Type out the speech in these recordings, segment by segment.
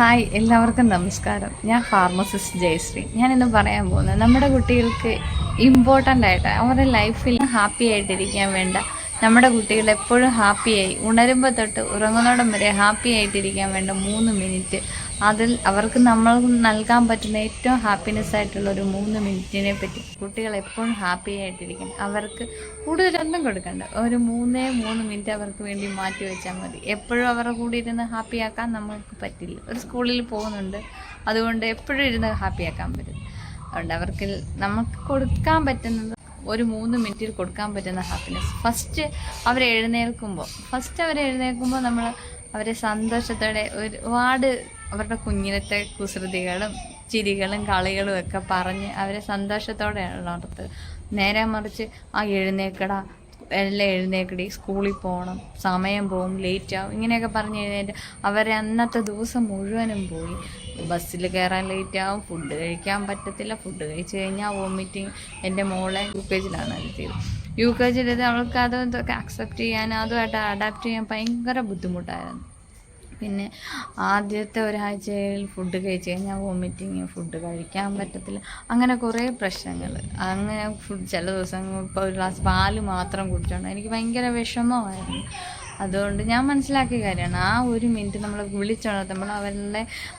Hi, എല്ലാവർക്കും നമസ്കാരം. ഞാൻ ഫാർമസിസ്റ്റ് ജയശ്രീ. ഞാനിന്ന് പറയാൻ പോകുന്നത് നമ്മുടെ കുട്ടികൾക്ക് ഇമ്പോർട്ടൻ്റ് ആയിട്ട് അവരുടെ ലൈഫിൽ ഹാപ്പി ആയിട്ടിരിക്കാൻ വേണ്ട, നമ്മുടെ കുട്ടികൾ എപ്പോഴും ഹാപ്പിയായി ഉണരുമ്പോൾ തൊട്ട് ഉറങ്ങുന്നോടം വരെ ഹാപ്പി ആയിട്ടിരിക്കാൻ വേണ്ട 3 മിനിറ്റ്, അതിൽ അവർക്ക് നമ്മൾ നൽകാൻ പറ്റുന്ന ഏറ്റവും ഹാപ്പിനെസ് ആയിട്ടുള്ള ഒരു 3 മിനിറ്റിനെ പറ്റി. കുട്ടികൾ എപ്പോഴും ഹാപ്പി ആയിട്ടിരിക്കണം. അവർക്ക് കൂടുതലൊന്നും കൊടുക്കണ്ട, ഒരു 3 മിനിറ്റ് അവർക്ക് വേണ്ടി മാറ്റി വെച്ചാൽ മതി. എപ്പോഴും അവരുടെ കൂടെ ഇരുന്ന് ഹാപ്പിയാക്കാൻ നമുക്ക് പറ്റില്ല. ഒരു സ്കൂളിൽ പോകുന്നുണ്ട്, അതുകൊണ്ട് എപ്പോഴും ഇരുന്ന് ഹാപ്പിയാക്കാൻ പറ്റും. അതുകൊണ്ട് അവർക്ക് നമുക്ക് കൊടുക്കാൻ പറ്റുന്നത് ഒരു 3 മിനിറ്റിൽ കൊടുക്കാൻ പറ്റുന്ന ഹാപ്പിനെസ്. ഫസ്റ്റ് അവരെ എഴുന്നേൽക്കുമ്പോൾ നമ്മൾ അവരെ സന്തോഷത്തോടെ ഒരുപാട് അവരുടെ കുഞ്ഞിലത്തെ കുസൃതികളും ചിരികളും കളികളും ഒക്കെ പറഞ്ഞ് അവരെ സന്തോഷത്തോടെയാണ് ഉണർത്തുക. നേരെ മറിച്ച് എഴുന്നേക്കടാ, എല്ലാം എഴുന്നേക്കടി, സ്കൂളിൽ പോകണം, സമയം പോവും, ലേറ്റ് ആവും, ഇങ്ങനെയൊക്കെ പറഞ്ഞ് എഴുന്നേറ്റ് അവരെ അന്നത്തെ ദിവസം മുഴുവനും പോയി. ബസ്സിൽ കയറാൻ ലേറ്റ് ആവും, ഫുഡ് കഴിക്കാൻ പറ്റത്തില്ല, ഫുഡ് കഴിച്ച് കഴിഞ്ഞാൽ വോമിറ്റിങ്. എൻ്റെ മോളെ UKG എത്തിയത്. UKG അവൾക്ക് അതൊക്കെ അക്സെപ്റ്റ് ചെയ്യാൻ, അതുമായിട്ട് അഡാപ്റ്റ് ചെയ്യാൻ ഭയങ്കര ബുദ്ധിമുട്ടായിരുന്നു. പിന്നെ ആദ്യത്തെ ഒരാഴ്ചയിൽ ഫുഡ് കഴിച്ച് കഴിഞ്ഞാൽ വോമിറ്റിങ്, ഫുഡ് കഴിക്കാൻ പറ്റത്തില്ല, അങ്ങനെ കുറേ പ്രശ്നങ്ങൾ. അങ്ങനെ ചില ദിവസങ്ങൾ ഇപ്പോൾ ഒരു ഗ്ലാസ് പാല് മാത്രം കുടിച്ചോണ്ട് എനിക്ക് ഭയങ്കര വിഷമമായിരുന്നു. അതുകൊണ്ട് ഞാൻ മനസ്സിലാക്കിയ കാര്യമാണ്, ആ 1 മിനിറ്റ് നമ്മൾ വിളിച്ചുണർത്തുമ്പോൾ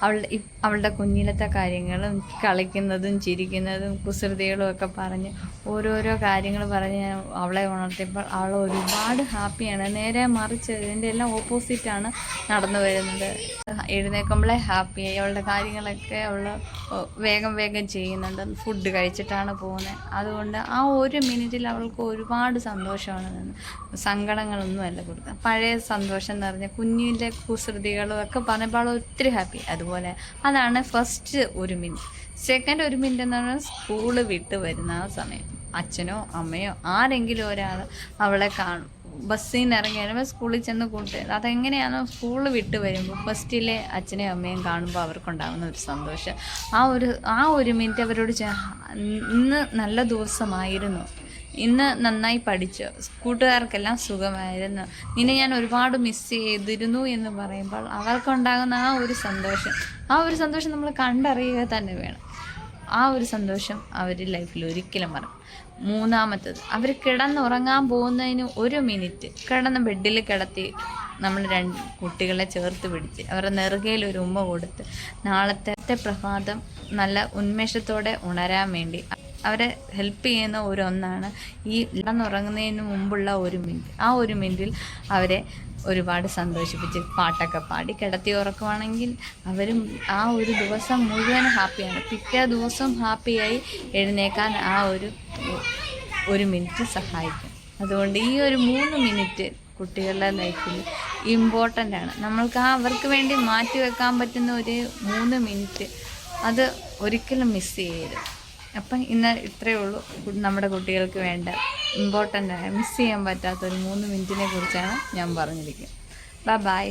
അവളുടെ കുഞ്ഞിലത്തെ കാര്യങ്ങളും കളിക്കുന്നതും ചിരിക്കുന്നതും കുസൃതികളും ഒക്കെ പറഞ്ഞ് ഓരോരോ കാര്യങ്ങൾ പറഞ്ഞ് അവളെ ഉണർത്തിയപ്പോൾ അവൾ ഒരുപാട് ഹാപ്പിയാണ്. നേരെ മറിച്ച് ഇതിൻ്റെ എല്ലാം ഓപ്പോസിറ്റാണ് നടന്നു വരുന്നത്. എഴുന്നേൽക്കുമ്പോഴേ ഹാപ്പിയായി, അവളുടെ കാര്യങ്ങളൊക്കെ അവൾ വേഗം ചെയ്യുന്നുണ്ട്, ഫുഡ് കഴിച്ചിട്ടാണ് പോകുന്നത്. അതുകൊണ്ട് ആ 1 മിനിറ്റിൽ അവൾക്ക് ഒരുപാട് സന്തോഷമാണ്, സങ്കടങ്ങളൊന്നുമല്ല കൊടുക്കുക. പഴയ സന്തോഷം നിറഞ്ഞ കുഞ്ഞിൻ്റെ കുസൃതികളും ഒക്കെ പറഞ്ഞപ്പോൾ ഒത്തിരി ഹാപ്പി. അതുപോലെ അതാണ് ഫസ്റ്റ് 1 മിനിറ്റ്. സെക്കൻഡ് 1 മിനിറ്റ് എന്ന് പറഞ്ഞാൽ സ്കൂള് വിട്ട് വരുന്ന ആ സമയം. അച്ഛനോ അമ്മയോ ആരെങ്കിലും ഒരാൾ അവളെ കാണും, ബസ്സിൽ നിന്ന് ഇറങ്ങി വരുമ്പോൾ സ്കൂളിൽ ചെന്ന് കൂട്ടുക. അതെങ്ങനെയാണോ സ്കൂൾ വിട്ട് വരുമ്പോൾ ഫസ്റ്റിലെ അച്ഛനെയും അമ്മയും കാണുമ്പോൾ അവർക്കുണ്ടാകുന്ന ഒരു സന്തോഷം. ആ ഒരു മിനിറ്റ് അവരോട് ഇന്ന് നല്ല ദിവസമായിരുന്നു, ഇന്ന് നന്നായി പഠിച്ചു, കൂട്ടുകാർക്കെല്ലാം സുഖമായിരുന്നു, നിന്നെ ഞാൻ ഒരുപാട് മിസ് ചെയ്തിരുന്നു എന്ന് പറയുമ്പോൾ അവർക്കുണ്ടാകുന്ന ആ ഒരു സന്തോഷം നമ്മൾ കണ്ടറിയുക തന്നെ വേണം. ആ ഒരു സന്തോഷം അവർ ലൈഫിൽ ഒരിക്കലും മറക്കും. മൂന്നാമത്തത്, അവർ കിടന്നുറങ്ങാൻ പോകുന്നതിന് 1 മിനിറ്റ് ബെഡിൽ കിടത്തി നമ്മൾ 2 കുട്ടികളെ ചേർത്ത് പിടിച്ച് അവരുടെ നെറുകയിൽ ഒരു ഉമ്മ കൊടുത്ത് നാളത്തെ പ്രഭാതം നല്ല ഉന്മേഷത്തോടെ ഉണരാൻ വേണ്ടി അവരെ ഹെൽപ്പ് ചെയ്യുന്ന ഒന്നാണ് ഈ കിടന്നുറങ്ങുന്നതിന് മുമ്പുള്ള 1 മിനിറ്റ്. ആ 1 മിനിറ്റിൽ അവരെ ഒരുപാട് സന്തോഷിപ്പിച്ച് പാട്ടൊക്കെ പാടി കിടത്തി ഉറക്കുവാണെങ്കിൽ അവരും ആ ഒരു ദിവസം മുഴുവൻ ഹാപ്പിയാണ്. പിറ്റേ ദിവസം ഹാപ്പിയായി എഴുന്നേക്കാൻ ആ 1 മിനിറ്റ് സഹായിക്കും. അതുകൊണ്ട് ഈ ഒരു 3 മിനിറ്റ് കുട്ടികളുടെ ലൈഫിൽ ഇമ്പോർട്ടൻ്റ് ആണ്. നമ്മൾക്ക് അവർക്ക് വേണ്ടി മാറ്റി വെക്കാൻ പറ്റുന്ന ഒരു 3 മിനിറ്റ്, അത് ഒരിക്കലും മിസ് ചെയ്യരുത്. അപ്പം ഇന്ന് ഇത്രയേ ഉള്ളൂ നമ്മുടെ കുട്ടികൾക്ക് വേണ്ട ഇമ്പോർട്ടൻ്റ് ആയ മിസ് ചെയ്യാൻ പറ്റാത്ത ഒരു 3 മിനിറ്റിനെ കുറിച്ചാണ് ഞാൻ പറഞ്ഞിരിക്കുന്നത്. ബൈ.